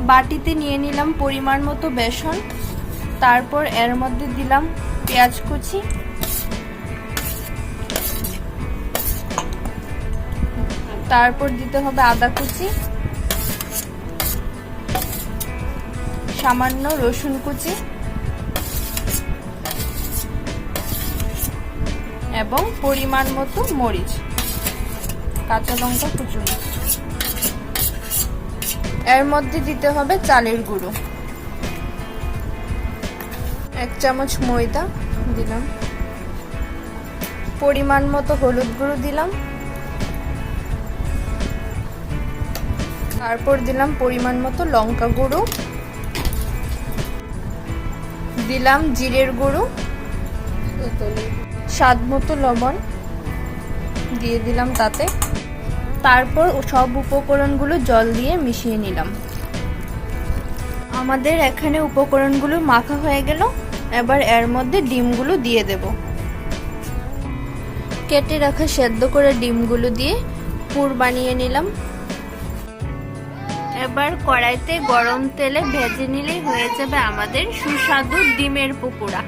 বাটিতে নিয়ে নিলাম পরিমাণ মতো বেসন, তারপর এর মধ্যে দিলাম পেঁয়াজ কুচি, তারপর দিতে হবে আদা কুচি, সামান্য রসুন কুচি এবং পরিমাণ মতো মরিচ, কাঁচা লঙ্কা কুচুনো। এর মধ্যে দিতে হবে চালের গুঁড়ো, 1 চামচ ময়দা দিলাম, পরিমাণ মতো হলুদ গুঁড়ো দিলাম, তারপর দিলাম পরিমাণ মতো লঙ্কা গুঁড়ো, দিলাম জিরের গুঁড়ো, স্বাদ মতো লবণ দিয়ে দিলাম তাতে। তারপর সব উপকরণগুলো জল দিয়ে মিশিয়ে নিলাম। আমাদের এখানে উপকরণগুলো মাখা হয়ে গেল। এবার এর মধ্যে ডিমগুলো দিয়ে দেব। কেটে রাখা সেদ্ধ করে ডিমগুলো দিয়ে পুর বানিয়ে নিলাম। এবার কড়াইতে গরম তেলে ভেজে নিলেই হয়ে যাবে আমাদের সুস্বাদু ডিমের পকোড়া।